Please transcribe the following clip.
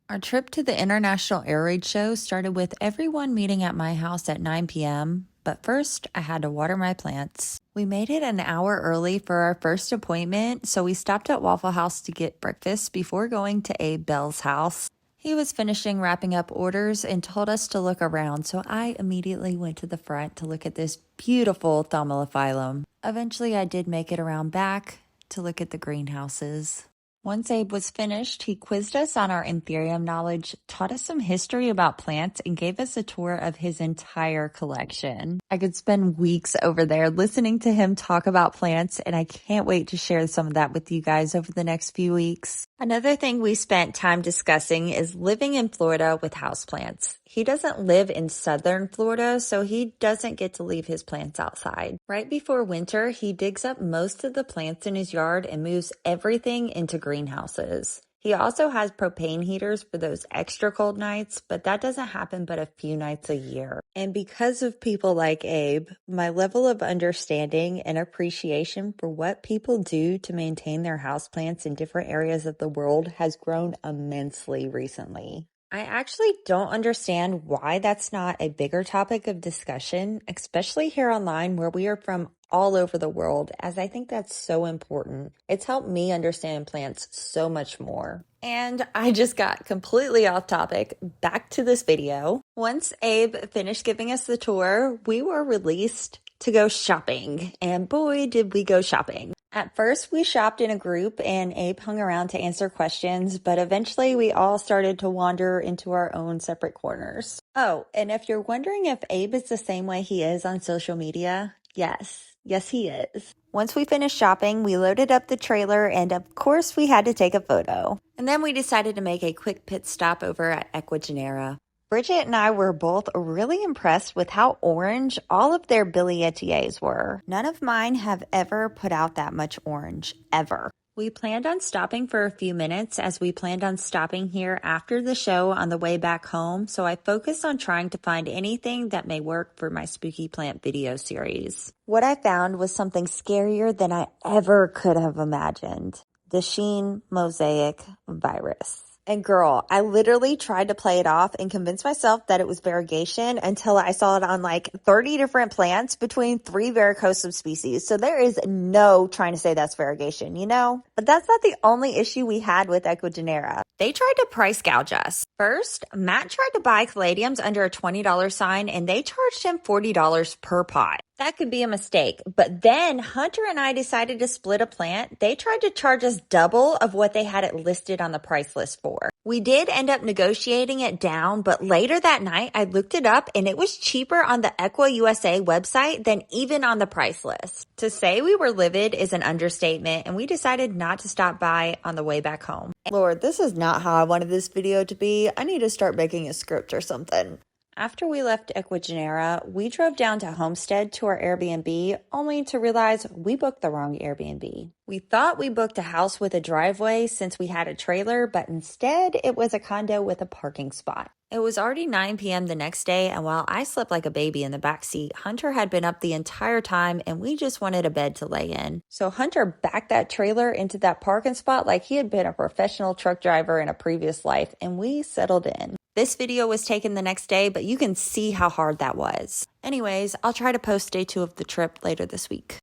Our trip to the International Aroid Show started with everyone meeting at my house at 9 p.m., but first I had to water my plants. We made it an hour early for our first appointment, so we stopped at Waffle House to get breakfast before going to Abe Bell's house. He was finishing wrapping up orders and told us to look around, so I immediately went to the front to look at this beautiful Thamophyllum. Eventually I did make it around back to look at the greenhouses. Once Abe was finished, he quizzed us on our Anthurium knowledge, taught us some history about plants, and gave us a tour of his entire collection. I could spend weeks over there listening to him talk about plants, and I can't wait to share some of that with you guys over the next few weeks. Another thing we spent time discussing is living in Florida with houseplants. He doesn't live in southern Florida, so he doesn't get to leave his plants outside. Right before winter, he digs up most of the plants in his yard and moves everything into greenhouses. He also has propane heaters for those extra cold nights, but that doesn't happen but a few nights a year. And because of people like Abe, my level of understanding and appreciation for what people do to maintain their houseplants in different areas of the world has grown immensely recently. I actually don't understand why that's not a bigger topic of discussion, especially here online where we are from all over the world, as I think that's so important. It's helped me understand plants so much more. And I just got completely off topic. Back to this video. Once Abe finished giving us the tour, we were released to go shopping. And boy, did we go shopping. At first, we shopped in a group and Abe hung around to answer questions, but eventually we all started to wander into our own separate corners. Oh, and if you're wondering if Abe is the same way he is on social media, yes, he is. Once we finished shopping, we loaded up the trailer and of course we had to take a photo. And then we decided to make a quick pit stop over at Ecuagenera. Bridget and I were both really impressed with how orange all of their Billietiers were. None of mine have ever put out that much orange, ever. We planned on stopping for a few minutes as we planned on stopping here after the show on the way back home, so I focused on trying to find anything that may work for my spooky plant video series. What I found was something scarier than I ever could have imagined. The Sheen Mosaic Virus. And girl, I literally tried to play it off and convince myself that it was variegation until I saw it on like 30 different plants between 3 varicose subspecies. So there is no trying to say that's variegation, you know? But that's not the only issue we had with Ecuagenera. They tried to price gouge us. First, Matt tried to buy caladiums under a $20 sign and they charged him $40 per pot. That could be a mistake. But then Hunter and I decided to split a plant. They tried to charge us double of what they had it listed on the price list for. We did end up negotiating it down, but later that night I looked it up and it was cheaper on the Equa USA website than even on the price list. To say we were livid is an understatement, and we decided not to stop by on the way back home. Lord, this is not how I wanted this video to be. I need to start making a script or something. After we left Ecuagenera, we drove down to Homestead to our Airbnb, only to realize we booked the wrong Airbnb. We thought we booked a house with a driveway since we had a trailer, but instead it was a condo with a parking spot. It was already 9 p.m. the next day, and while I slept like a baby in the backseat, Hunter had been up the entire time and we just wanted a bed to lay in. So Hunter backed that trailer into that parking spot like he had been a professional truck driver in a previous life, and we settled in. This video was taken the next day, but you can see how hard that was. Anyways, I'll try to post day 2 of the trip later this week.